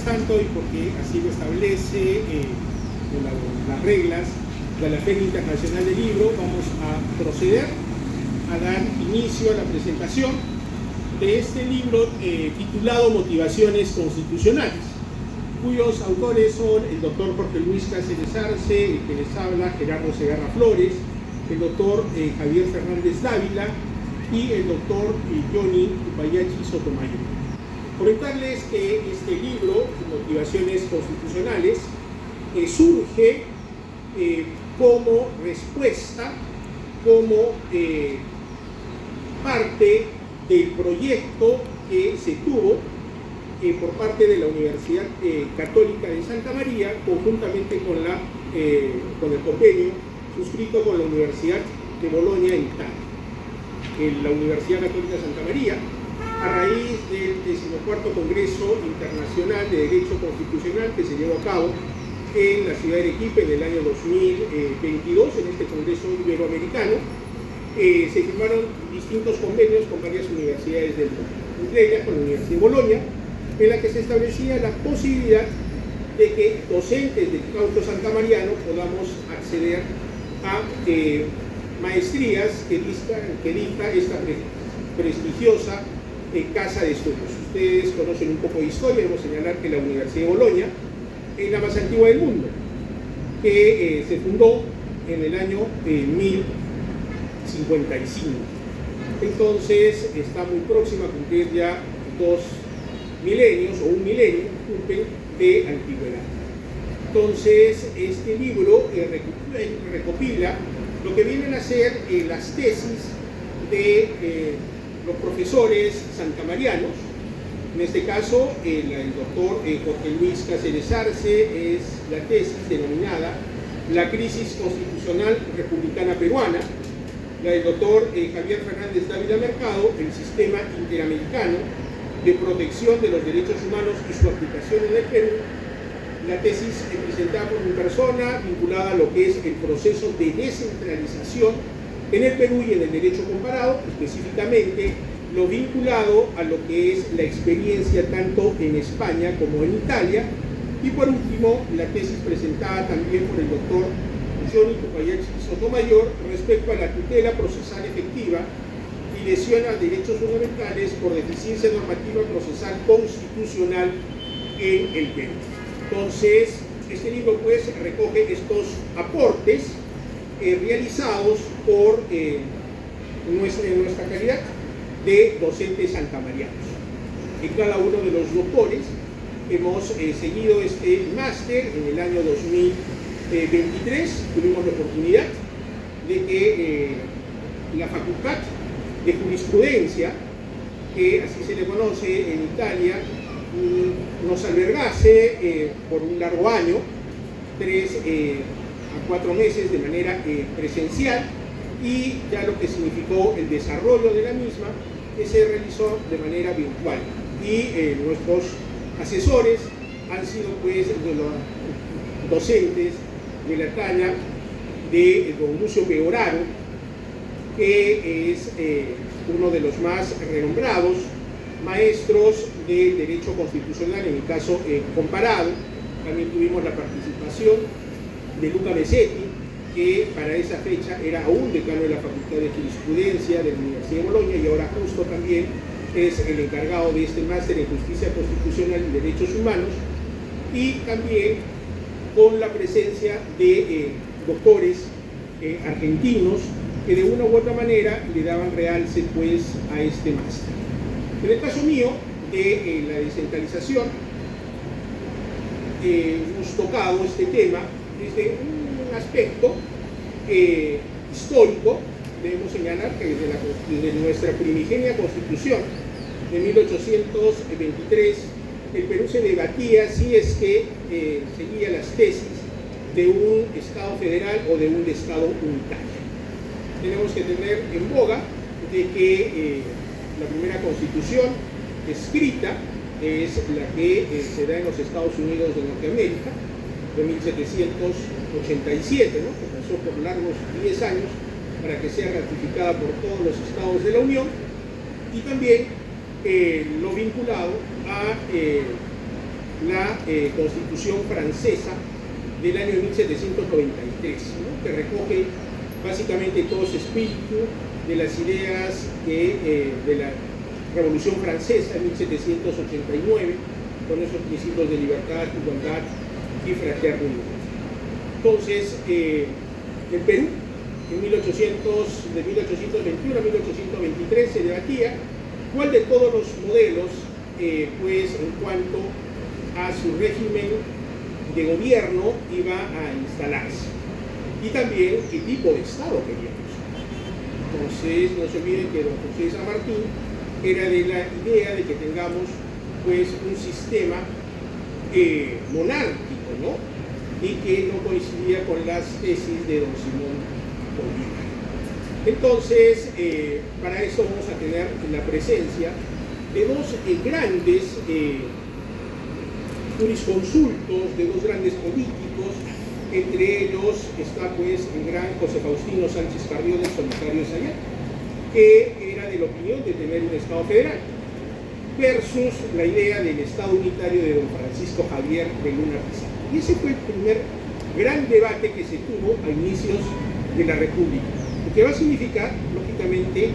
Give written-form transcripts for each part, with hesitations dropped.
tanto, y porque así lo establece las reglas de la Feria Internacional del Libro, vamos a proceder a dar inicio a la presentación de este libro titulado Motivaciones Constitucionales, cuyos autores son el doctor Jorge Luis Cáceres Arce, el que les habla Gerardo Segarra Flores, el doctor Javier Fernández Dávila y el doctor Johnny Upayachi Sotomayor. Comentarles que este libro, Motivaciones Constitucionales, surge como respuesta, como parte del proyecto que se tuvo por parte de la Universidad Católica de Santa María, conjuntamente con el convenio suscrito con la Universidad de Bolonia en Italia. La Universidad Católica de Santa María, a raíz del 14º Congreso Internacional de Derecho Constitucional que se llevó a cabo en la ciudad de Arequipa en el año 2022, en este Congreso Iberoamericano, se firmaron distintos convenios con varias universidades del mundo, entre ellas con la Universidad de Bolonia, en la que se establecía la posibilidad de que docentes del claustro santamariano podamos acceder a maestrías que dicta esta prestigiosa casa de estudios. Ustedes conocen un poco de historia, debemos señalar que la Universidad de Bolonia es la más antigua del mundo, que se fundó en el año 1055. Entonces está muy próxima a cumplir ya 2 milenios o un milenio de antigüedad. Entonces este libro recopila lo que vienen a ser las tesis de los profesores santamarianos. En este caso, el doctor Jorge Luis Cáceres Arce es la tesis denominada La crisis constitucional republicana peruana. La del doctor Javier Fernández Dávila Mercado, el sistema interamericano de protección de los derechos humanos y su aplicación en el Perú. La tesis presentada por mi persona, vinculada a lo que es el proceso de descentralización en el Perú y en el derecho comparado, específicamente lo vinculado a lo que es la experiencia tanto en España como en Italia. Y por último, la tesis presentada también por el doctor Johnny Upayachi Sotomayor respecto a la tutela procesal efectiva y lesión a derechos fundamentales por deficiencia normativa procesal constitucional en el Perú. Entonces, este libro pues recoge estos aportes realizados por nuestra calidad de docentes santamarianos. En cada uno de los doctores hemos seguido este máster en el año 2023. Tuvimos la oportunidad de que la Facultad de Jurisprudencia, que así se le conoce en Italia, nos albergase por un largo año, 3 a 4 meses de manera presencial, y ya lo que significó el desarrollo de la misma que se realizó de manera virtual. Y nuestros asesores han sido pues los docentes de la talla de don Lucio Peoraro, que es uno de los más renombrados maestros de Derecho Constitucional, en el caso comparado. También tuvimos la participación de Luca Besetti, que para esa fecha era aún decano de la Facultad de Jurisprudencia de la Universidad de Bolonia y ahora justo también es el encargado de este máster en Justicia Constitucional y Derechos Humanos, y también con la presencia de doctores argentinos que de una u otra manera le daban realce pues a este máster. En el caso mío de la descentralización, hemos tocado este tema desde un aspecto histórico. Debemos señalar que desde nuestra primigenia Constitución de 1823, el Perú se debatía si es que seguía las tesis de un Estado federal o de un Estado unitario. Tenemos que tener en boga de que la primera Constitución escrita es la que se da en los Estados Unidos de Norteamérica, de 1787, ¿no? Que pasó por largos 10 años para que sea ratificada por todos los estados de la Unión, y también lo vinculado a la Constitución francesa del año 1793, ¿no? Que recoge básicamente todo ese espíritu de las ideas de la Revolución Francesa en 1789, con esos principios de libertad, igualdad y fraternidad. Entonces, en Perú, de 1821 a 1823, se debatía cuál de todos los modelos, pues en cuanto a su régimen de gobierno iba a instalarse, y también qué tipo de Estado queríamos. Entonces, no se olviden que don José San Martín era de la idea de que tengamos pues un sistema monárquico, ¿no? Y que no coincidía con las tesis de don Simón Bolívar. Entonces, para eso vamos a tener la presencia de dos grandes jurisconsultos, de dos grandes políticos. Entre ellos está pues el gran José Faustino Sánchez Carrió del Solitario de Sayán, que era de la opinión de tener un Estado federal, versus la idea del Estado unitario de don Francisco Javier de Luna Pizarro. Y ese fue el primer gran debate que se tuvo a inicios de la República, lo que va a significar, lógicamente,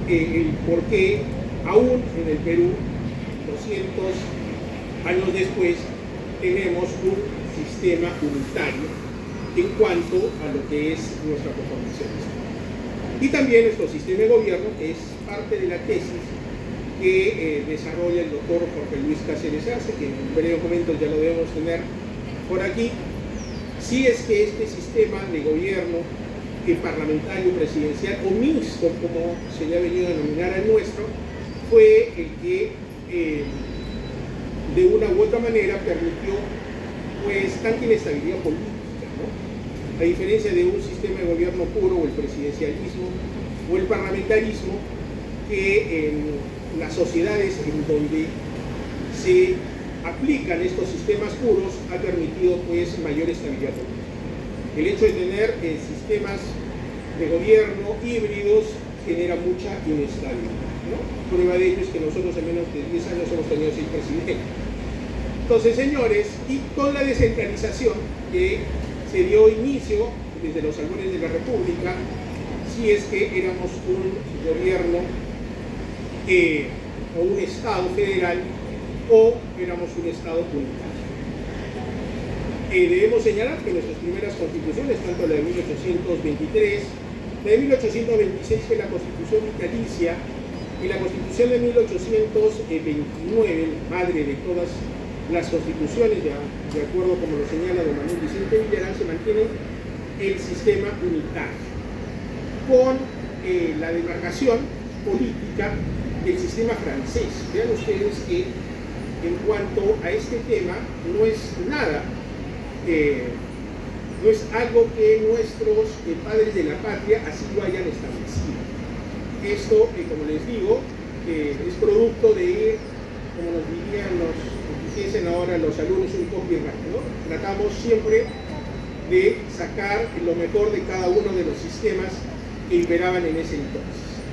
el por qué aún en el Perú, 200 años después, tenemos un sistema unitario en cuanto a lo que es nuestra conformación. Y también nuestro sistema de gobierno, que es parte de la tesis que desarrolla el doctor Jorge Luis Cáceres Arce, que en breve momento ya lo debemos tener por aquí. Si es que este sistema de gobierno parlamentario, presidencial o mixto, como se le ha venido a denominar al nuestro, fue el que de una u otra manera permitió pues tanta inestabilidad política, ¿no? A diferencia de un sistema de gobierno puro, o el presidencialismo o el parlamentarismo, que en las sociedades en donde se aplican estos sistemas puros ha permitido pues mayor estabilidad política. El hecho de tener sistemas de gobierno híbridos genera mucha inestabilidad, ¿no? Prueba de ello es que nosotros en menos de 10 años hemos tenido 6 presidentes. Entonces, señores, y con la descentralización que se dio inicio desde los albores de la República, si es que éramos un gobierno o un Estado federal o éramos un Estado unitario. Debemos señalar que nuestras primeras constituciones, tanto la de 1823, la de 1826, que es la Constitución vitalicia, y la Constitución de 1829, madre de todas las constituciones, de acuerdo como lo señala don Manuel Vicente Villarán, se mantiene el sistema unitario, con la demarcación política del sistema francés. Vean ustedes que en cuanto a este tema no es nada, no es algo que nuestros padres de la patria así lo hayan establecido. Esto, como les digo, es producto de, como nos dirían dicen ahora los alumnos, un copyright, ¿no? Tratamos siempre de sacar lo mejor de cada uno de los sistemas que imperaban en ese entonces.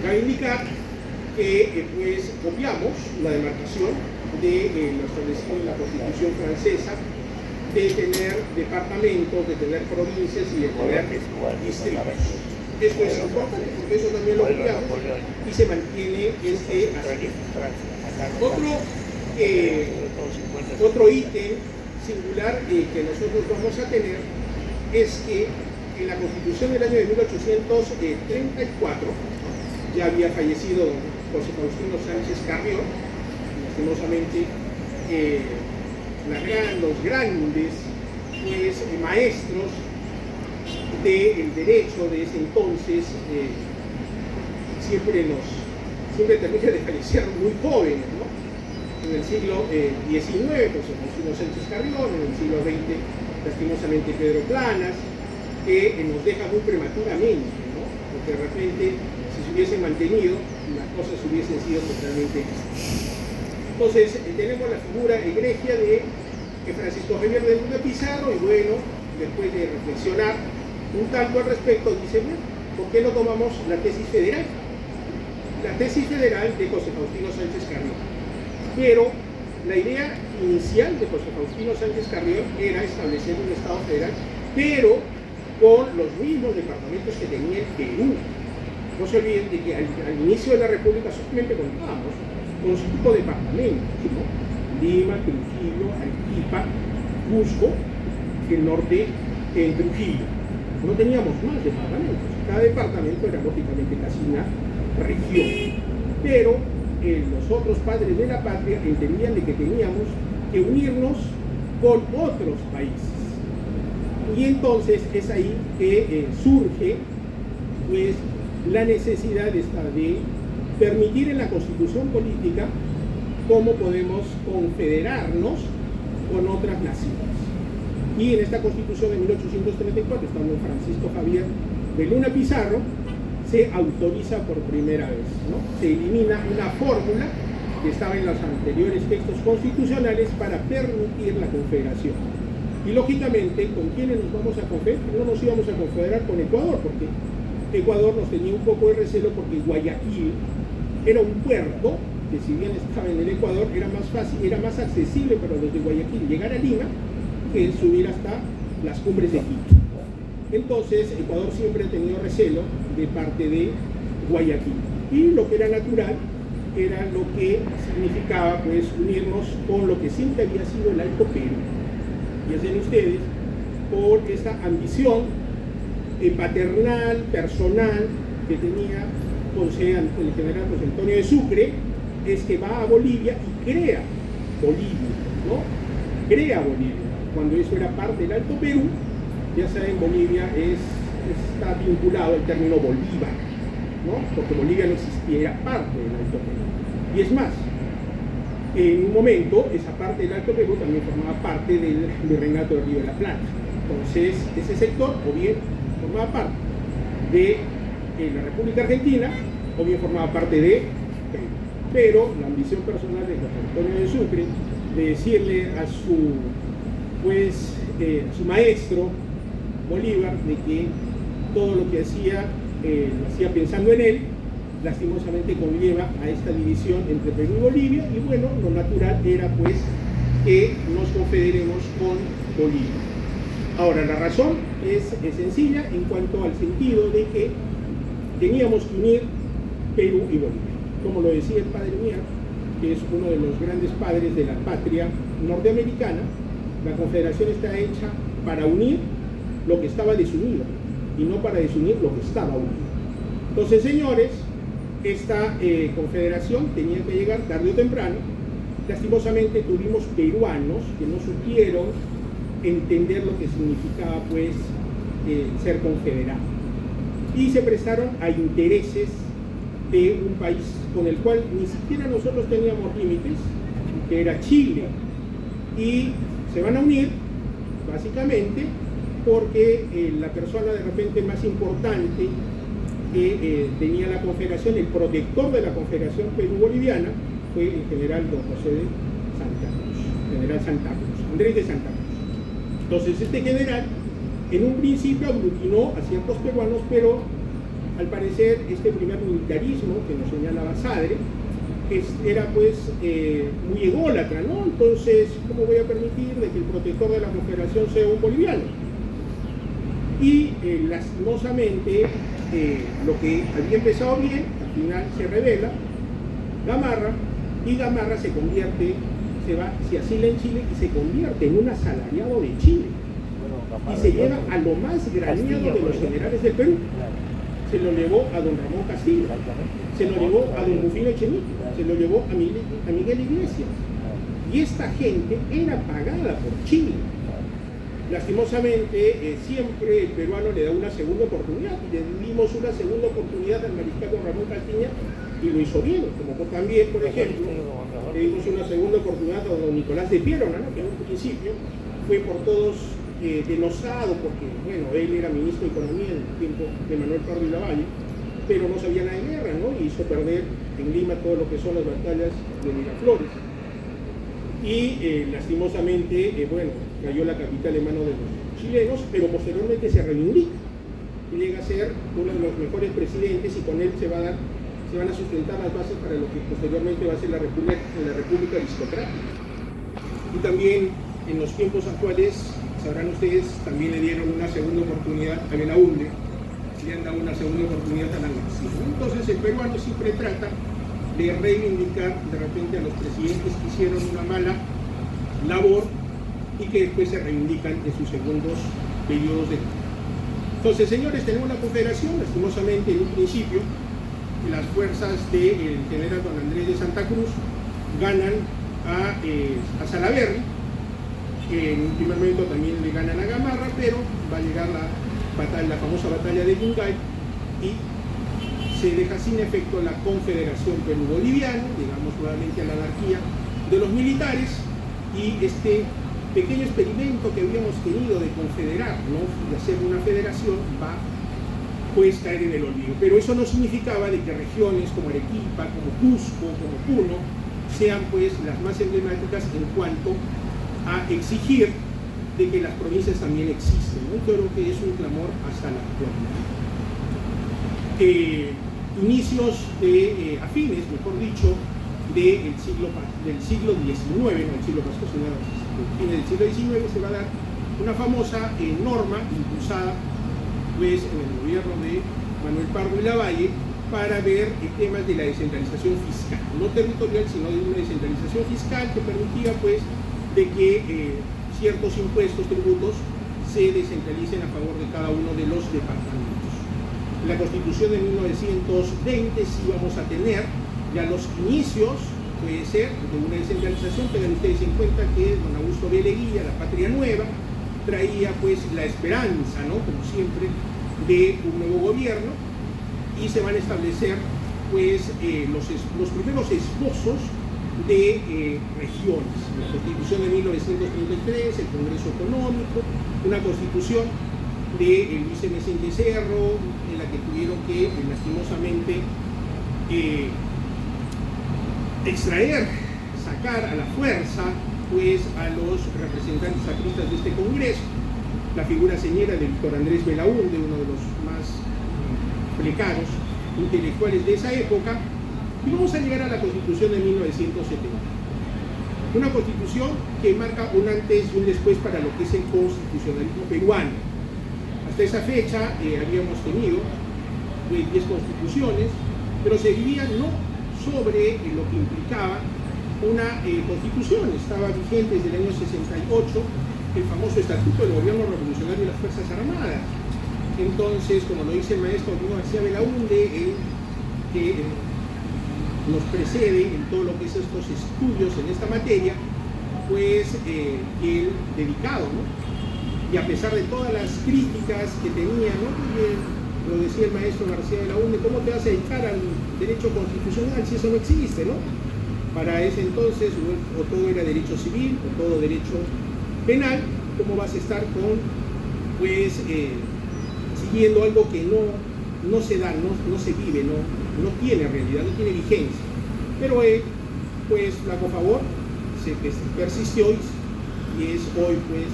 Cabe indicar que pues copiamos la demarcación de lo establecido en la Constitución francesa, de tener departamentos, de tener provincias y de tener distritos. Esto es importante porque eso también lo copiamos y se mantiene este aspecto. Otro ítem singular que nosotros vamos a tener es que en la Constitución del año de 1834 ya había fallecido don José Faustino Sánchez Carrió, lastimosamente los grandes pues, maestros del derecho de ese entonces siempre terminan de fallecer muy jóvenes, ¿no? En el siglo XIX, José Faustino Sánchez Carrión, en el siglo XX, lastimosamente Pedro Planas, que nos deja muy prematuramente, ¿no? Porque de repente, si se hubiesen mantenido, las cosas hubiesen sido totalmente distintas. Entonces, tenemos la figura egregia de Francisco Javier de Luna Pizarro, y bueno, después de reflexionar un tanto al respecto, dice, bueno, ¿por qué no tomamos la tesis federal? La tesis federal de José Faustino Sánchez Carrión. Pero la idea inicial de José Faustino Sánchez Carrión era establecer un Estado federal, pero con los mismos departamentos que tenía el Perú. No se olviden de que al inicio de la República solamente contábamos con 5 departamentos, ¿no? Lima, Trujillo, Arequipa, Cusco, el norte en Trujillo. No teníamos más departamentos. Cada departamento era lógicamente casi una región. Pero los otros padres de la patria entendían de que teníamos que unirnos con otros países. Y entonces es ahí que surge pues, la necesidad esta de permitir en la constitución política cómo podemos confederarnos con otras naciones. Y en esta constitución de 1834, estando Francisco Javier de Luna Pizarro, se autoriza por primera vez, ¿no? Se elimina una fórmula que estaba en los anteriores textos constitucionales para permitir la confederación. Y lógicamente, ¿con quiénes nos vamos a confederar? No nos íbamos a confederar con Ecuador, porque Ecuador nos tenía un poco de recelo porque Guayaquil era un puerto que, si bien estaba en el Ecuador, era más fácil, era más accesible para los de Guayaquil llegar a Lima que subir hasta las cumbres de Quito. Entonces, Ecuador siempre ha tenido recelo de parte de Guayaquil. Y lo que era natural era lo que significaba pues unirnos con lo que siempre había sido el Alto Perú. Piensen ustedes, por esta ambición paternal, personal, que tenía el general José Antonio de Sucre, es que va a Bolivia y crea Bolivia, ¿no? Crea Bolivia. Cuando eso era parte del Alto Perú, ya saben, Bolivia está vinculado al término Bolívar, ¿no? Porque Bolivia no existía, era parte del Alto Perú. Y es más, en un momento, esa parte del Alto Perú también formaba parte del Virreinato del Río de la Plata. Entonces, ese sector o bien formaba parte de la República Argentina o bien formaba parte de Perú. Pero la ambición personal de José Antonio de Sucre de decirle a su maestro Bolívar de que todo lo que hacía lo hacía pensando en él, lastimosamente conlleva a esta división entre Perú y Bolivia, y bueno, lo natural era pues que nos confederemos con Bolivia. Ahora, la razón es sencilla en cuanto al sentido de que teníamos que unir Perú y Bolivia. Como lo decía el padre Mier, que es uno de los grandes padres de la patria norteamericana, la confederación está hecha para unir lo que estaba desunido y no para desunir lo que estaba unido. Entonces, señores, esta confederación tenía que llegar tarde o temprano. Lastimosamente tuvimos peruanos que no supieron entender lo que significaba pues ser confederado y se prestaron a intereses de un país con el cual ni siquiera nosotros teníamos límites, que era Chile, y se van a unir básicamente porque la persona de repente más importante que tenía la confederación, el protector de la confederación Perú-Boliviana, fue el general don José de Santa Cruz, general Santa Cruz, Andrés de Santa Cruz. Entonces este general en un principio aglutinó a ciertos peruanos, pero al parecer este primer militarismo que nos señalaba Sadre era pues muy ególatra, ¿no? Entonces, ¿cómo voy a permitir de que el protector de la confederación sea un boliviano? Y lastimosamente lo que había empezado bien, al final se revela Gamarra, y Gamarra se asila en Chile y se convierte en un asalariado de Chile. Y se lleva a lo más graneado de los generales del Perú. Se lo llevó a don Ramón Castillo, se lo llevó a don Rufino Echenique, se lo llevó a Miguel Iglesias. Y esta gente era pagada por Chile. Lastimosamente, siempre el peruano le da una segunda oportunidad, y le dimos una segunda oportunidad al mariscal don Ramón Castillo y lo hizo bien, como también, por ejemplo, le dimos una segunda oportunidad a don Nicolás de Pierona, ¿no? Que en un principio fue por todos denosado porque, bueno, él era ministro de Economía en el tiempo de Manuel Pardo y Lavalle, pero no sabía nada de guerra, ¿no? Y hizo perder en Lima todo lo que son las batallas de Miraflores. Y lastimosamente, bueno, cayó la capital en manos de los chilenos, pero posteriormente se reivindica y llega a ser uno de los mejores presidentes, y con él se van a sustentar las bases para lo que posteriormente va a ser la República Aristocrática. Y también en los tiempos actuales, sabrán ustedes, también le dieron una segunda oportunidad a Belaúnde, le han dado una segunda oportunidad a la nación. Entonces el peruano siempre trata de reivindicar de repente a los presidentes que hicieron una mala labor y que después se reivindican en sus segundos periodos de gobierno. Entonces, señores, tenemos la confederación. Lastimosamente, en un principio, las fuerzas del general don Andrés de Santa Cruz ganan a Salaverry. En un primer momento también le ganan a Gamarra, pero va a llegar la famosa batalla de Yungay y se deja sin efecto la Confederación Perú-Boliviana, digamos nuevamente a la anarquía de los militares, y este pequeño experimento que habíamos tenido de confederarnos, de hacer una federación, va pues caer en el olvido. Pero eso no significaba de que regiones como Arequipa, como Cusco, como Puno, sean pues las más emblemáticas en cuanto a exigir de que las provincias también existen, ¿no? Creo que es un clamor hasta la actualidad. Inicios a fines, mejor dicho, del siglo XIX, no el siglo pasado, sino fines del siglo XIX, se va a dar una famosa norma impulsada pues, en el gobierno de Manuel Pardo y Lavalle para ver temas de la descentralización fiscal, no territorial, sino de una descentralización fiscal que permitía pues, de que ciertos impuestos, tributos, se descentralicen a favor de cada uno de los departamentos. En la Constitución de 1920 sí vamos a tener ya los inicios, puede ser, de una descentralización. Tengan ustedes en cuenta que don Augusto B. Leguía, la Patria Nueva, traía pues la esperanza, ¿no? Como siempre, de un nuevo gobierno, y se van a establecer pues los primeros esbozos de regiones. La Constitución de 1933, el Congreso Económico, una constitución de Luis M. de Cerro, en la que tuvieron que lastimosamente extraer, sacar a la fuerza pues a los representantes apristas de este Congreso. La figura señera de Víctor Andrés Belaúnde, uno de los más precaros intelectuales de esa época. Y vamos a llegar a la Constitución de 1970. Una Constitución que marca un antes y un después para lo que es el constitucionalismo peruano. Hasta esa fecha habíamos tenido 10 constituciones, pero se vivía no sobre lo que implicaba una constitución. Estaba vigente desde el año 68 el famoso Estatuto del Gobierno Revolucionario de las Fuerzas Armadas. Entonces, como lo dice el maestro García Belaúnde, que nos precede en todo lo que es estos estudios en esta materia, pues él dedicado, ¿no? Y a pesar de todas las críticas que tenía, ¿no? Lo decía el maestro García Belaúnde, ¿cómo te vas a dedicar al derecho constitucional si eso no existe, ¿no? Para ese entonces o todo era derecho civil o todo derecho penal. ¿Cómo vas a estar con, pues, siguiendo algo que no se da, no se vive, no tiene realidad, no tiene vigencia? Pero él, pues, flaco favor, se persistió y es hoy, pues,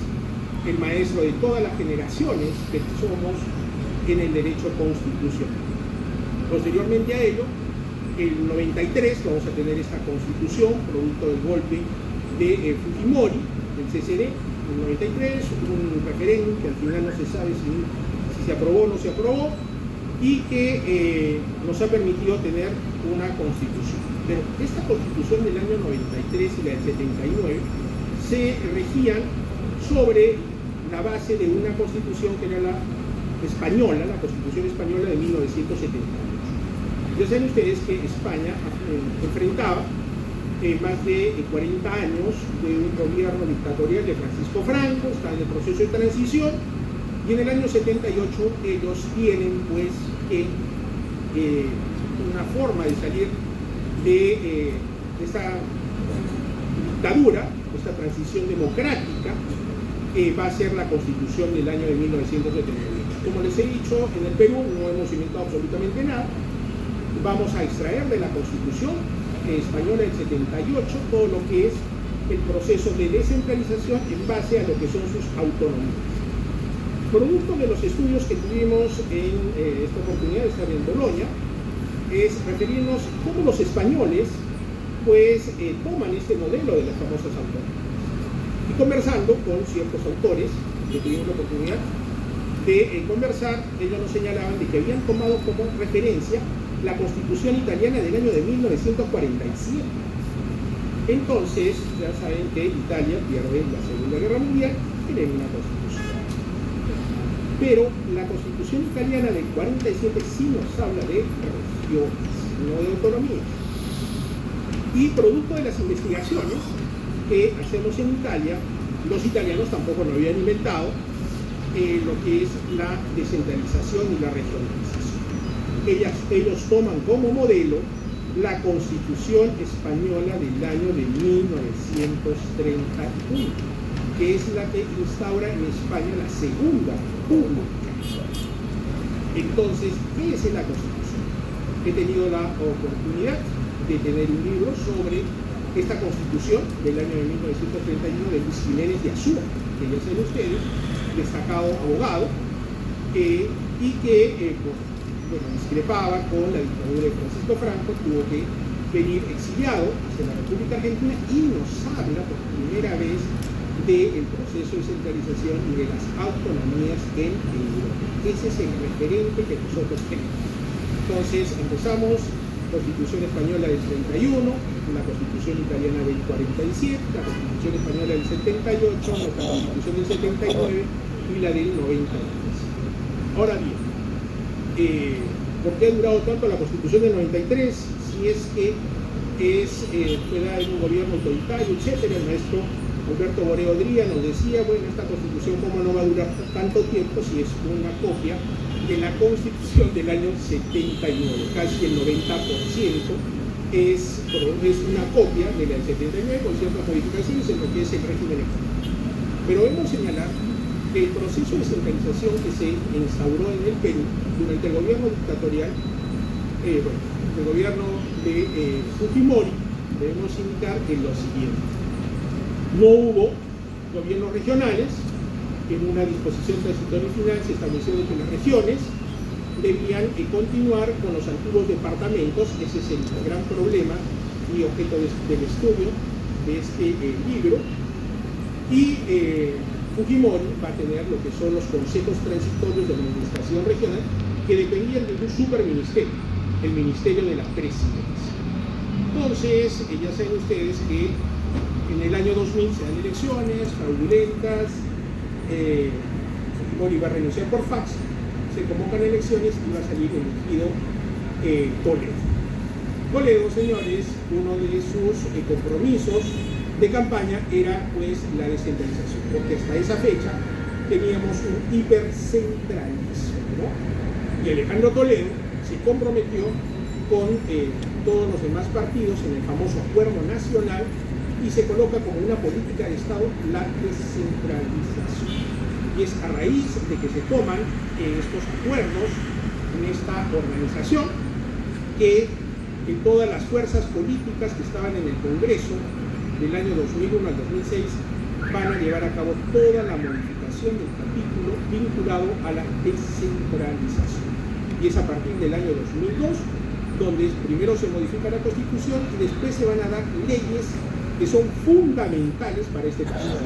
el maestro de todas las generaciones que somos en el derecho constitucional. Posteriormente a ello, el 93 vamos a tener esta constitución, producto del golpe de Fujimori, del CCD, en el 93, un referéndum que al final no se sabe si se aprobó o no se aprobó, y que nos ha permitido tener una constitución. Pero esta constitución del año 93 y la del 79 se regían sobre la base de una constitución que era la española, la Constitución Española de 1978. Ya saben ustedes que España enfrentaba más de 40 años de un gobierno dictatorial de Francisco Franco, está en el proceso de transición, y en el año 78 ellos tienen pues una forma de salir de esta dictadura, esta transición democrática, va a ser la Constitución del año de 1978. Como les he dicho, en el Perú no hemos inventado absolutamente nada. Vamos a extraer de la Constitución española del 78 todo lo que es el proceso de descentralización en base a lo que son sus autonomías. Producto de los estudios que tuvimos en esta oportunidad de estar en Bolonia, es referirnos cómo los españoles pues toman este modelo de las famosas autonomías. Y conversando con ciertos autores que tuvimos la oportunidad de conversar, ellos nos señalaban de que habían tomado como referencia la Constitución italiana del año de 1947. Entonces, ya saben que Italia pierde la Segunda Guerra Mundial, tiene una constitución. Pero la Constitución italiana del 47 sí nos habla de regiones, no de autonomías. Y producto de las investigaciones que hacemos en Italia, los italianos tampoco no habían inventado lo que es la descentralización y la regionalización. Ellos toman como modelo la Constitución española del año de 1931, que es la que instaura en España la Segunda República. Entonces, ¿qué es la Constitución? He tenido la oportunidad de tener un libro sobre esta Constitución del año de 1931 de Luis Jiménez de Azúa, que ya saben ustedes, destacado abogado, y que discrepaba con la dictadura de Francisco Franco, tuvo que venir exiliado hacia la República Argentina y nos habla por primera vez del proceso de centralización y de las autonomías en Europa. Ese es el referente que nosotros tenemos. Entonces empezamos Constitución española del 31, la Constitución italiana del 47, la Constitución española del 78, nuestra Constitución del 79 y la del 93. Ahora bien, ¿por qué ha durado tanto la Constitución del 93? Si es que fue dada en un gobierno autoritario, etcétera. El maestro Alberto Boreo Dría nos decía, bueno, esta Constitución cómo no va a durar tanto tiempo si es una copia de la Constitución del año 79, casi el 90% es una copia de la del 79 con ciertas modificaciones en lo que es el régimen económico. Pero debemos señalar que el proceso de centralización que se instauró en el Perú durante el gobierno dictatorial, el gobierno de Fujimori, debemos indicar que lo siguiente: no hubo gobiernos regionales. En una disposición transitoria final se estableció que las regiones debían continuar con los antiguos departamentos. Ese es el gran problema y objeto del estudio de este libro. Y Fujimori va a tener lo que son los consejos transitorios de la administración regional, que dependían de un superministerio, el Ministerio de la Presidencia. Entonces, ya saben ustedes que en el año 2000 se dan elecciones fraudulentas. Fujimori va a renunciar por fax, se convocan elecciones y va a salir elegido Toledo. Toledo, señores, uno de sus compromisos de campaña era pues la descentralización, porque hasta esa fecha teníamos un hipercentralismo, ¿no? Y Alejandro Toledo se comprometió con todos los demás partidos en el famoso Acuerdo Nacional y se coloca como una política de Estado la descentralización. Y es a raíz de que se toman estos acuerdos en esta organización que todas las fuerzas políticas que estaban en el Congreso del año 2001 al 2006 van a llevar a cabo toda la modificación del capítulo vinculado a la descentralización. Y es a partir del año 2002 donde primero se modifica la Constitución y después se van a dar leyes que son fundamentales para este país,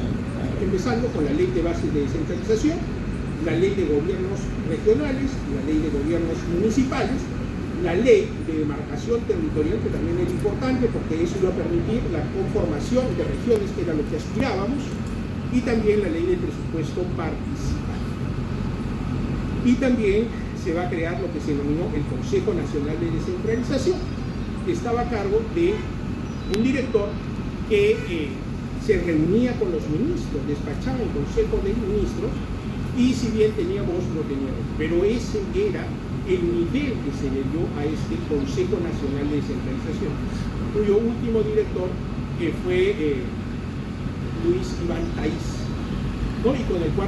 empezando con la Ley de Bases de Descentralización, la Ley de Gobiernos Regionales, la Ley de Gobiernos Municipales, la Ley de Demarcación Territorial, que también era importante porque eso iba a permitir la conformación de regiones, que era lo que aspirábamos, y también la Ley del Presupuesto Participativo. Y también se va a crear lo que se denominó el Consejo Nacional de Descentralización, que estaba a cargo de un director que se reunía con los ministros, despachaba el Consejo de Ministros y si bien tenía voz, no tenía voz. Pero ese era el nivel que se le dio a este Consejo Nacional de Descentralización, cuyo último director fue Luis Iván Taiz, ¿no? y con el cual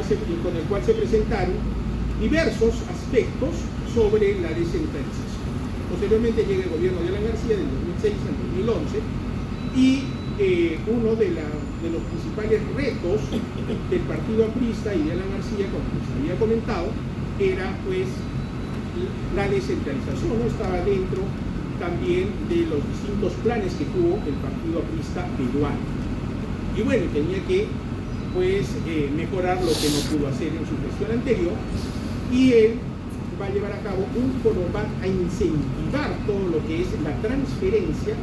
se presentaron diversos aspectos sobre la descentralización. Posteriormente llega el gobierno de Alan García del 2006 al 2011 y uno de los principales retos del partido aprista y de Alan García, como les había comentado, era pues la descentralización, ¿no? Estaba dentro también de los distintos planes que tuvo el partido aprista peruano. Y bueno, tenía que mejorar lo que no pudo hacer en su gestión anterior, y él va a llevar a cabo un foro, va a incentivar todo lo que es la transferencia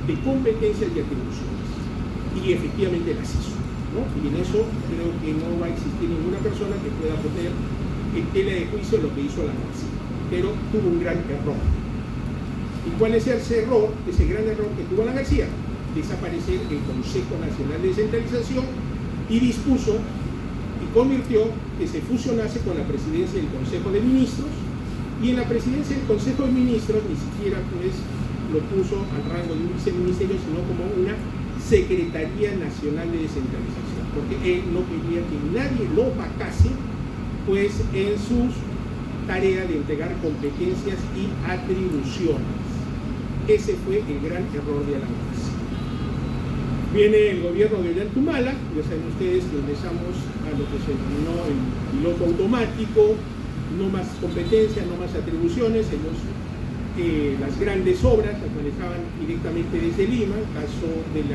de competencias y atribuciones y efectivamente el acceso, ¿no? Y en eso creo que no va a existir ninguna persona que pueda poner en tela de juicio lo que hizo Alan García, pero tuvo un gran error. ¿Y cuál es ese error, ese gran error que tuvo Alan García? Desaparecer el Consejo Nacional de Descentralización y dispuso y convirtió que se fusionase con la presidencia del Consejo de Ministros, y en la presidencia del Consejo de Ministros ni siquiera pues lo puso al rango de un viceministerio, sino como una Secretaría Nacional de Descentralización, porque él no quería que nadie lo opacase pues en sus tareas de entregar competencias y atribuciones. Ese fue el gran error de Alan García. Viene el gobierno de Ollantumala, ya saben ustedes que ingresamos a lo que se denominó el piloto automático, no más competencias, no más atribuciones. Las grandes obras las manejaban directamente desde Lima, el caso de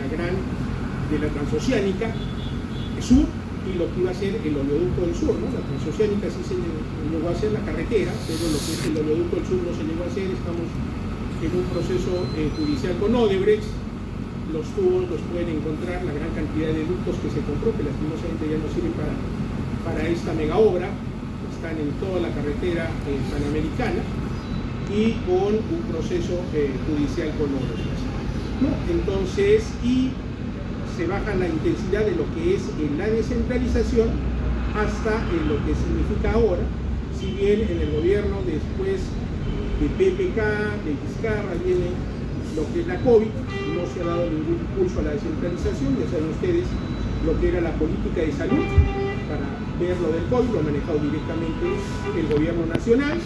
la Transoceánica Sur y lo que iba a ser el oleoducto del sur, ¿no? La Transoceánica sí se llegó a hacer la carretera, pero lo que es el oleoducto del sur no se llegó a hacer. Estamos en un proceso judicial con Odebrecht. Los tubos los pueden encontrar, la gran cantidad de ductos que se compró, que lastimosamente ya no sirven para esta mega obra, están en toda la carretera panamericana y con un proceso judicial con Odebrecht, ¿no? Entonces, y se baja la intensidad de lo que es la descentralización hasta lo que significa ahora. Si bien en el gobierno después de PPK, de Vizcarra, viene lo que es la COVID, no se ha dado ningún impulso a la descentralización. Ya saben ustedes lo que era la política de salud para ver lo del COVID, lo ha manejado directamente el gobierno nacional,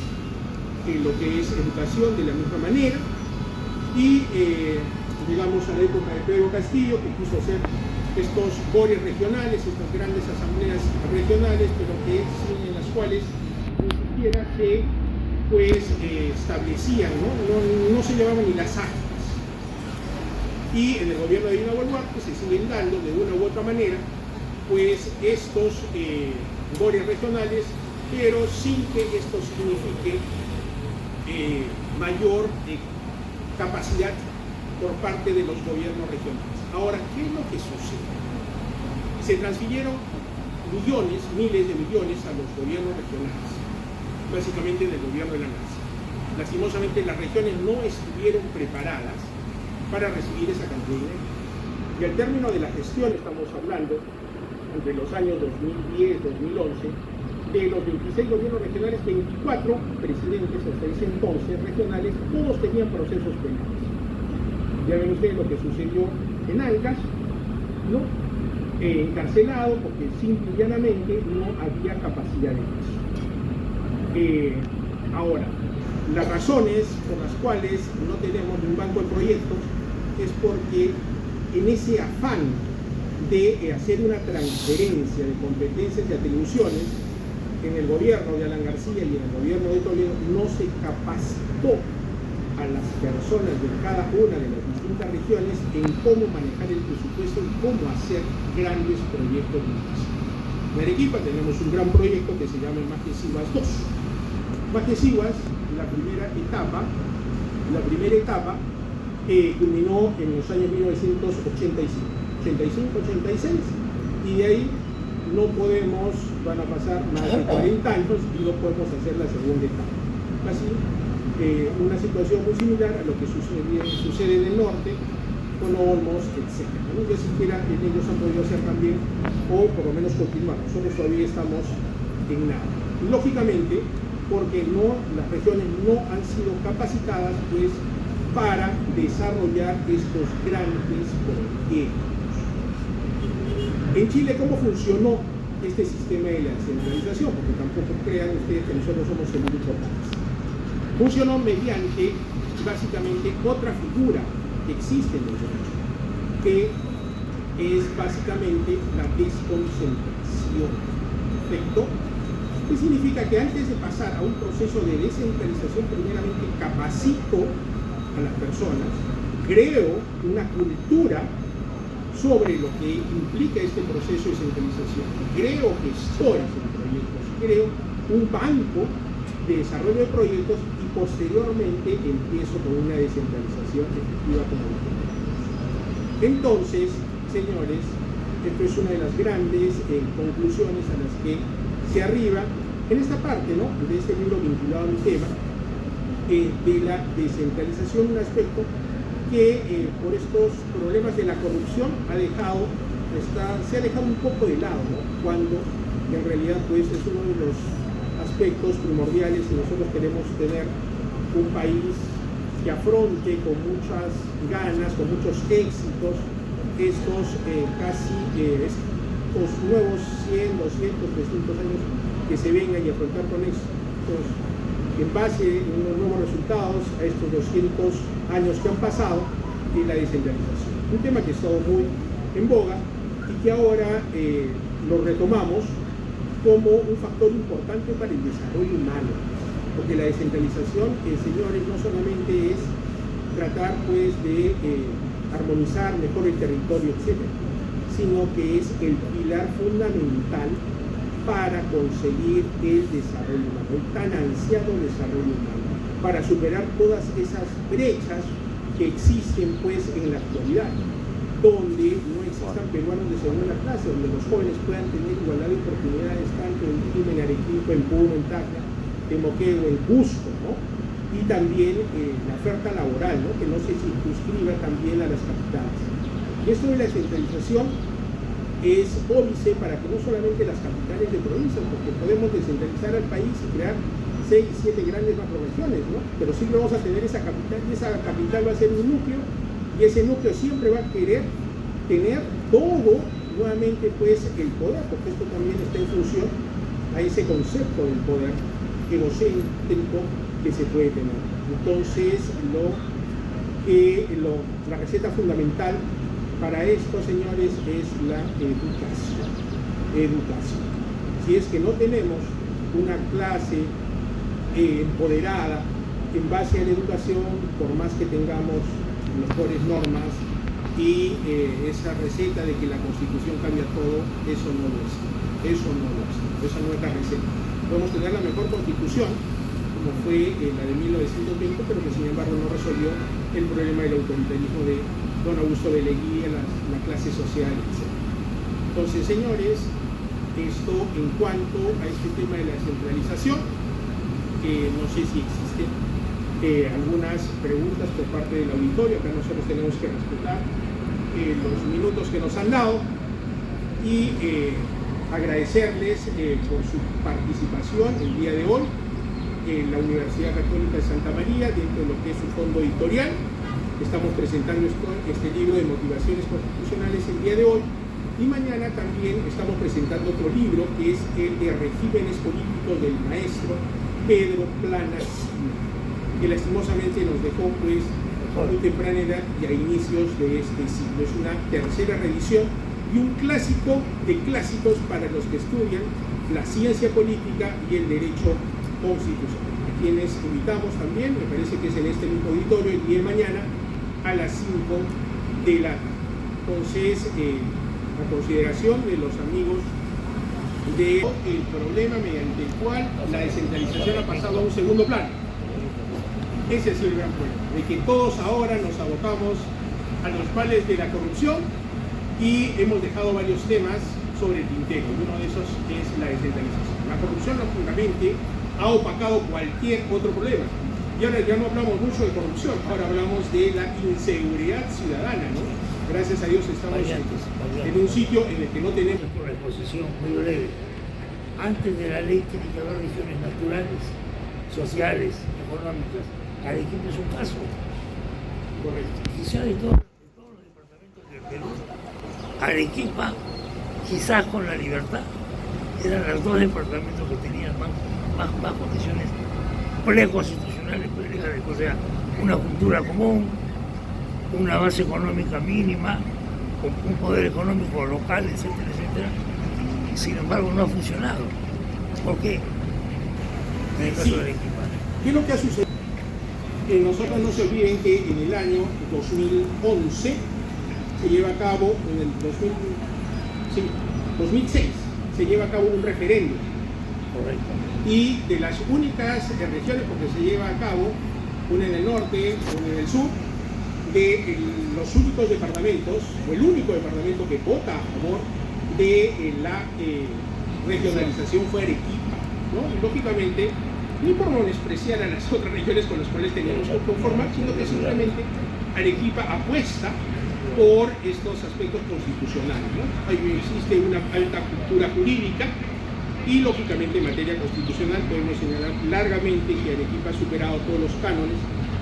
lo que es educación de la misma manera, y llegamos a la época de Pedro Castillo, que quiso hacer estos bores regionales, estas grandes asambleas regionales, pero en las cuales ni siquiera se establecían, no se llevaban ni las actas. Y en el gobierno de Dina Boluarte se siguen dando de una u otra manera pues estos bores regionales, pero sin que esto signifique mayor capacidad por parte de los gobiernos regionales. Ahora, ¿qué es lo que sucede? Se transfirieron millones, miles de millones a los gobiernos regionales, básicamente del gobierno de la nación. Lastimosamente las regiones no estuvieron preparadas para recibir esa cantidad de dinero. Y al término de la gestión, estamos hablando entre los años 2010-2011, de los 26 gobiernos regionales, 24 presidentes hasta ese entonces regionales, todos tenían procesos penales. Ya ven ustedes lo que sucedió en Ancash, ¿no? Encarcelado porque simple y llanamente no había capacidad de juicio. Ahora, las razones por las cuales no tenemos un banco de proyectos es porque en ese afán de hacer una transferencia de competencias y atribuciones, en el gobierno de Alan García y en el gobierno de Toledo no se capacitó a las personas de cada una de las distintas regiones en cómo manejar el presupuesto y cómo hacer grandes proyectos de educación. En Arequipa tenemos un gran proyecto que se llama Majesivas 2. Majesivas, la primera etapa culminó en los años 1985-86, y de ahí no podemos, van a pasar más de 40 años y no podemos hacer la segunda etapa. Así, una situación muy similar a lo que sucede en el norte con Olmos, etc. ¿no? Ya siquiera ellos han podido hacer también, o por lo menos continuar. Nosotros todavía estamos en nada. Lógicamente, porque las regiones no han sido capacitadas pues para desarrollar estos grandes proyectos. En Chile, ¿cómo funcionó este sistema de la descentralización? Porque tampoco crean ustedes que nosotros somos el único país. Funcionó mediante, básicamente, otra figura que existe en el derecho, que es básicamente la desconcentración. ¿Perfecto? ¿Qué significa? Que antes de pasar a un proceso de descentralización, primeramente capacito a las personas, creo una cultura sobre lo que implica este proceso de centralización. Creo gestores en proyectos, creo un banco de desarrollo de proyectos y posteriormente empiezo con una descentralización efectiva como lo que tenemos. Entonces, señores, esto es una de las grandes conclusiones a las que se arriba en esta parte, ¿no?, de este libro vinculado al tema de la descentralización, un aspecto que por estos problemas de la corrupción se ha dejado un poco de lado, ¿no?, cuando en realidad pues es uno de los aspectos primordiales si nosotros queremos tener un país que afronte con muchas ganas, con muchos éxitos estos estos nuevos 100, 200, 300 años que se vengan y afrontar con estos, en base a unos nuevos resultados a estos 200 años que han pasado de la descentralización. Un tema que ha estado muy en boga y que ahora lo retomamos como un factor importante para el desarrollo humano, porque la descentralización, señores, no solamente es tratar pues de armonizar mejor el territorio, etcétera, sino que es el pilar fundamental para conseguir el desarrollo humano, el tan ansiado desarrollo humano, para superar todas esas brechas que existen pues en la actualidad, donde no existan peruanos de segunda clase, donde los jóvenes puedan tener igualdad de oportunidades tanto en Lima, en Arequipa, en Puno, en Tacna, en Moquegua, en Cusco, ¿no?, y también la oferta laboral, ¿no?, que no se circunscriba también a las capitales. Y esto de la descentralización es óbice para que no solamente las capitales de provincia, porque podemos descentralizar al país y crear 6, 7 grandes macroregiones, ¿no?, pero siempre vamos a tener esa capital y esa capital va a ser un núcleo y ese núcleo siempre va a querer tener todo nuevamente pues el poder, porque esto también está en función a ese concepto del poder egocéntrico que se puede tener. Entonces la receta fundamental para esto, señores, es la educación. Si es que no tenemos una clase empoderada en base a la educación, por más que tengamos mejores normas y esa receta de que la Constitución cambia todo, eso no lo es. Esa no es la receta. Podemos tener la mejor Constitución, como fue la de 1920, pero que sin embargo no resolvió el problema del autoritarismo de don Augusto de Leguía, la clase social, etc. Entonces, señores, esto en cuanto a este tema de la descentralización, no sé si existen algunas preguntas por parte del auditorio. Acá nosotros tenemos que respetar los minutos que nos han dado y agradecerles por su participación el día de hoy en la Universidad Católica de Santa María, dentro de lo que es su fondo editorial. Estamos presentando este libro de motivaciones constitucionales el día de hoy, y mañana también estamos presentando otro libro que es el de regímenes políticos del maestro Pedro Planas, que lastimosamente nos dejó pues a muy temprana edad y a inicios de este siglo. Es una tercera reedición y un clásico de clásicos para los que estudian la ciencia política y el derecho constitucional, a quienes invitamos también, me parece que es en este mismo auditorio el día de mañana a las 5 de la tarde. Entonces, a consideración de los amigos del problema mediante el cual la descentralización ha pasado a un segundo plano. Ese es el gran problema, de que todos ahora nos abocamos a los males de la corrupción y hemos dejado varios temas sobre el tintero, y uno de esos es la descentralización. La corrupción, lógicamente, ha opacado cualquier otro problema. Y ahora ya no hablamos mucho de corrupción, ahora hablamos de la inseguridad ciudadana, ¿no? Gracias a Dios estamos en un sitio en el que no tenemos... Por la exposición muy breve. Antes de la ley tiene que haber regiones naturales, sociales, económicas. Arequipa es un caso. Correcto. Quizá de todos los departamentos del Perú, Arequipa, quizás con La Libertad, eran los dos departamentos que tenían más condiciones preconstitucionales, prelegales, o sea, una cultura común, una base económica mínima, un poder económico local, etcétera, etcétera. Sin embargo, no ha funcionado. ¿Por qué? En el caso de Arequipa. ¿Qué es lo que ha sucedido? Nosotros no se olviden que en el año 2011 se lleva a cabo en el 2006, se lleva a cabo un referéndum. Correcto. Y de las únicas regiones, porque se lleva a cabo una en el norte, una en el sur, de los únicos departamentos, o el único departamento que vota a favor de la regionalización fue Arequipa, ¿no? Y lógicamente, ni por no despreciar a las otras regiones con las cuales teníamos que conformar, sino que simplemente Arequipa apuesta por estos aspectos constitucionales, ¿no? Ahí existe una alta cultura jurídica y lógicamente en materia constitucional podemos señalar largamente que Arequipa ha superado todos los cánones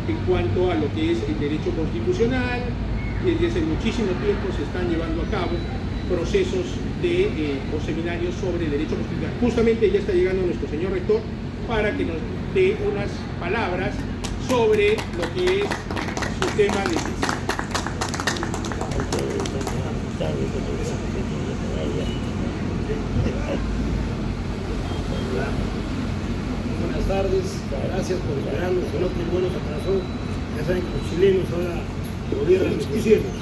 en cuanto a lo que es el derecho constitucional. Desde hace muchísimo tiempo se están llevando a cabo procesos o seminarios sobre derecho constitucional. Justamente ya está llegando nuestro señor rector para que nos dé unas palabras sobre lo que es su tema de tesis. Buenas tardes, gracias por esperarnos, el otro vuelo se atrasó. Ya saben que los chilenos ahora gobiernan los cielos.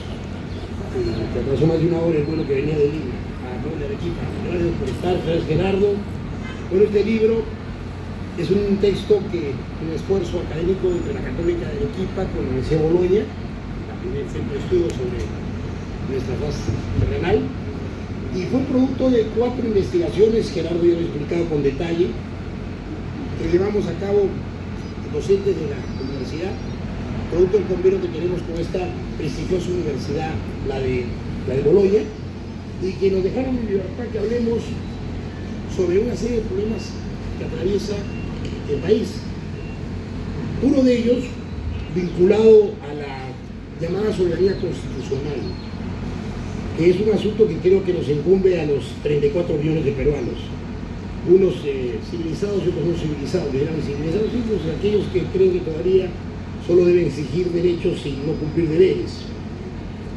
Se atrasó más de una hora el vuelo que venía de Lima a Arequipa. Gracias por estar, gracias Gerardo. Bueno, este libro es un texto que un esfuerzo académico entre la Católica de Arequipa con la Universidad de Bolonia, la primer centro de estudio sobre nuestra faz terrenal, y fue producto de 4 investigaciones, Gerardo ya lo ha explicado con detalle, que llevamos a cabo docentes de la universidad, producto del convenio que tenemos con esta prestigiosa universidad, la de Bolonia, y que nos dejaron en libertad que hablemos sobre una serie de problemas que atraviesa el país. Uno de ellos vinculado a la llamada soberanía constitucional, que es un asunto que creo que nos incumbe a los 34 millones de peruanos, unos civilizados y otros no civilizados. Dirán civilizados y aquellos que creen que todavía solo deben exigir derechos y no cumplir deberes.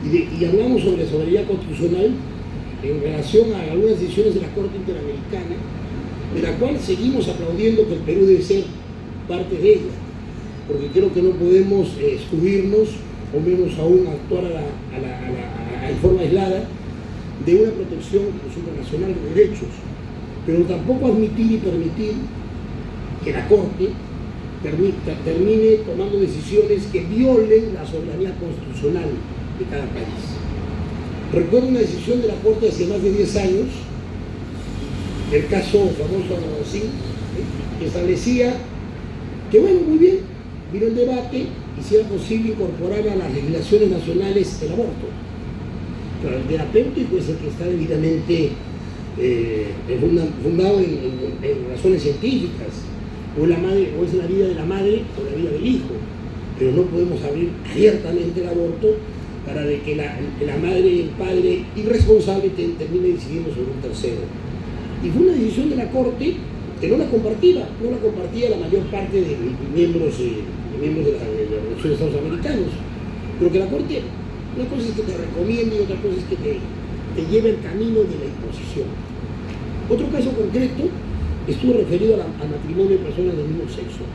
Y hablamos sobre soberanía constitucional en relación a algunas decisiones de la Corte Interamericana, de la cual seguimos aplaudiendo que el Perú debe ser parte de ella, porque creo que no podemos excluirnos, o menos aún actuar en forma aislada, de una protección supranacional de derechos, pero tampoco admitir y permitir que la Corte termine tomando decisiones que violen la soberanía constitucional de cada país. Recuerdo una decisión de la Corte hace más de 10 años, el caso famoso de Almodóvar, que establecía que, bueno, muy bien, vino el debate y si era posible incorporar a las legislaciones nacionales el aborto. Pero el terapéutico es el que está debidamente fundado en razones científicas, o es la vida de la madre o la vida del hijo, pero no podemos abrir abiertamente el aborto para de que la madre y el padre irresponsable termine decidiendo sobre un tercero. Y fue una decisión de la Corte que no la compartía la mayor parte de miembros de los Estados americanos, pero que la Corte, una cosa es que te recomiende y otra cosa es que te lleve el camino de la imposición. Otro caso concreto estuvo referido al matrimonio de personas del mismo sexo.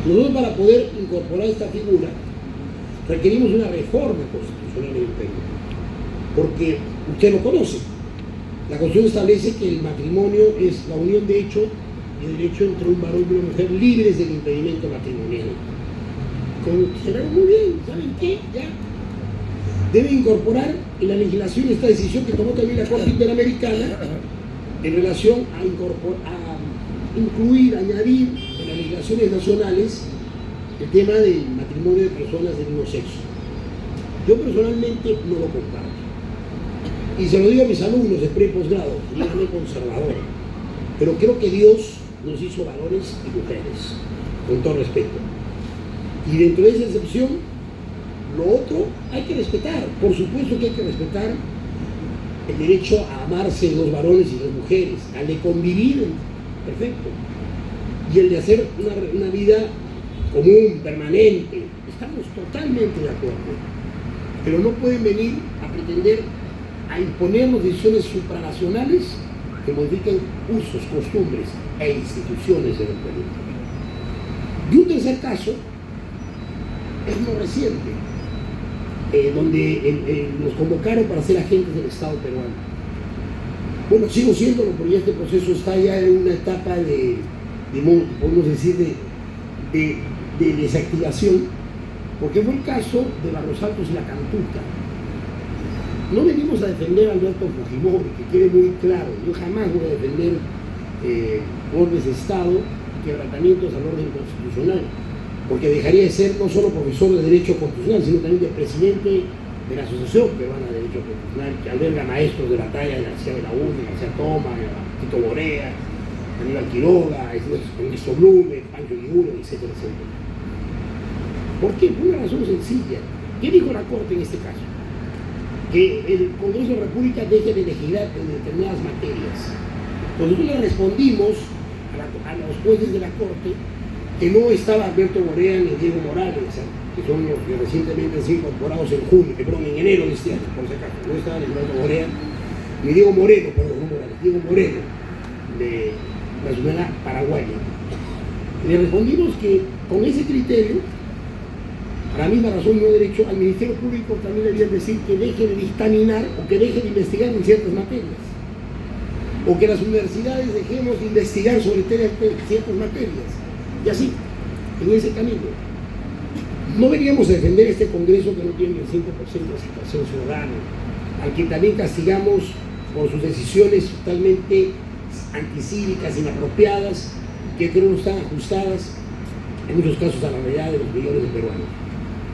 Nosotros, para poder incorporar esta figura, requerimos una reforma constitucional en el Perú, porque usted lo conoce. La Constitución establece que el matrimonio es la unión de hecho y de derecho entre un varón y una mujer libres del impedimento matrimonial. Consideraron muy bien, ¿saben qué? Ya debe incorporar en la legislación esta decisión que tomó también la Corte Interamericana en relación a incluir, añadir en las legislaciones nacionales el tema del matrimonio de personas del mismo sexo. Yo personalmente no lo comparto. Y se lo digo a mis alumnos de pre y posgrado, díganme conservador, pero creo que Dios nos hizo varones y mujeres, con todo respeto. Y dentro de esa excepción, lo otro hay que respetar. Por supuesto que hay que respetar el derecho a amarse los varones y las mujeres, al de convivir, perfecto. Y el de hacer una vida común, permanente. Estamos totalmente de acuerdo. Pero no pueden venir a pretender a imponernos decisiones supranacionales que modifiquen usos, costumbres e instituciones en el Perú. Y un tercer caso es lo reciente. donde nos convocaron para ser agentes del Estado peruano. Bueno, sigo siéndolo, porque este proceso está ya en una etapa podemos decir, de desactivación, porque fue el caso de Barros Altos y la Cantuta. No venimos a defender a Alberto Fujimori, que quede muy claro. Yo jamás voy a defender golpes de Estado y quebrantamientos al orden constitucional, porque dejaría de ser no solo profesor de Derecho Constitucional, sino también de presidente de la Asociación Peruana de Derecho Constitucional, que alberga maestros de la talla de García Belaúnde, García Toma, Tito Borea, Aníbal Quiroga, Ernesto Blume, Pancho Guiguren, etcétera, etcétera. ¿Por qué? Por una razón sencilla. ¿Qué dijo la Corte en este caso? Que el Congreso de la República deje de legislar en determinadas materias. Nosotros le respondimos a los jueces de la Corte que no estaba Alberto Borea ni Diego Morales, que son los que recientemente han sido incorporados en enero de este año, por si acaso. No estaban Alberto Borea ni Diego Moreno, perdón, no Morales, Diego Moreno, de la ciudadana paraguaya. Le respondimos que con ese criterio, por la misma razón no derecho, al Ministerio Público también le debían decir que deje de dictaminar o que deje de investigar en ciertas materias, o que las universidades dejemos de investigar sobre ciertas materias, y así, en ese camino. No veníamos a defender este Congreso que no tiene el 5% de aceptación ciudadana, al que también castigamos por sus decisiones totalmente anticívicas, inapropiadas, que creo no están ajustadas en muchos casos a la realidad de los millones de peruanos.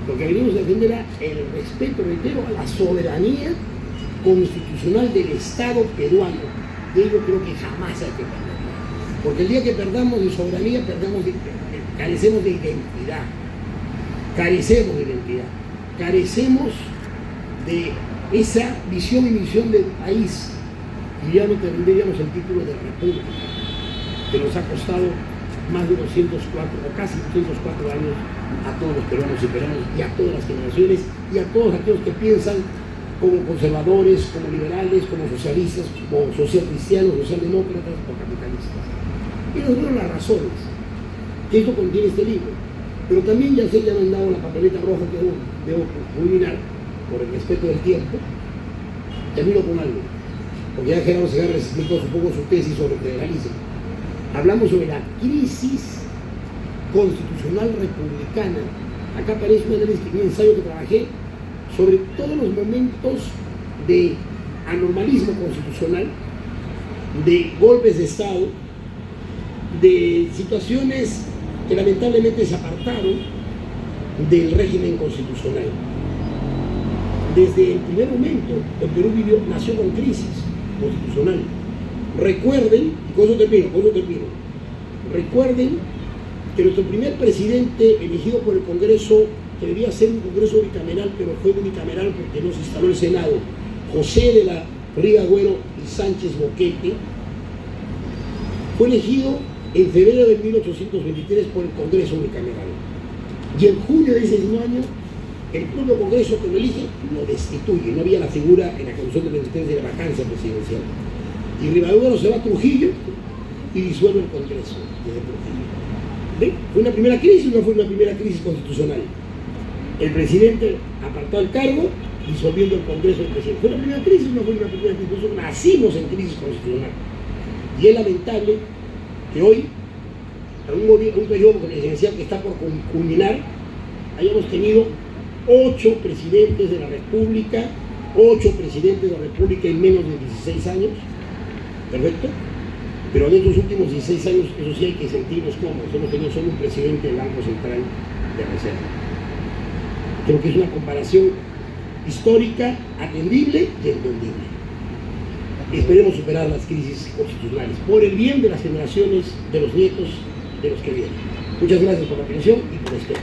Lo que venimos a defender era el respeto, reitero, a la soberanía constitucional del Estado peruano. Y ello creo que jamás hay que perder. Porque el día que perdamos de soberanía, carecemos de identidad. Carecemos de identidad. Carecemos de esa visión y misión del país. Y ya no tendríamos el título de república, que nos ha costado más de 204 o casi 204 años a todos los peruanos y peruanas y a todas las generaciones y a todos aquellos que piensan como conservadores, como liberales, como socialistas, como socialcristianos, socialdemócratas o capitalistas. Y nos dieron las razones que esto contiene este libro. Pero también ya me han dado la papeleta roja que debo culminar por el respeto del tiempo. Termino con algo, porque ya Gerardo Segarra les explicó un poco su tesis sobre el federalismo. Hablamos sobre la crisis constitucional republicana. Acá aparece un ensayo que trabajé sobre todos los momentos de anormalismo constitucional, de golpes de Estado, de situaciones que lamentablemente se apartaron del régimen constitucional. Desde el primer momento, el Perú nació con crisis constitucional. Recuerden, y con eso termino, recuerden que nuestro primer presidente elegido por el Congreso, que debía ser un Congreso bicameral, pero fue unicameral porque no se instaló el Senado, José de la Riva Agüero y Sánchez Boquete, fue elegido en febrero de 1823 por el Congreso unicameral. Y en junio de ese mismo año, el propio Congreso que lo elige lo destituye. No había la figura en la Comisión de Resistencia de la vacancia presidencial. Y Rivadavia se va a Trujillo y disuelve el Congreso desde Trujillo. ¿Ven? ¿Fue una primera crisis o no fue una primera crisis constitucional? El presidente apartó el cargo disolviendo el Congreso del presidente. ¿Fue una primera crisis o no fue una primera crisis? Nosotros nacimos en crisis constitucional. Y es lamentable que hoy, en un periodo presidencial que está por culminar, hayamos tenido 8 presidentes de la República, 8 presidentes de la República en menos de 16 años. Perfecto. Pero en estos últimos 16 años, eso sí hay que sentirnos cómodos. Hemos tenido solo un presidente del Banco Central de Reserva. Creo que es una comparación histórica, atendible y entendible. Esperemos superar las crisis constitucionales por el bien de las generaciones, de los nietos, de los que vienen. Muchas gracias por la atención y por el respeto.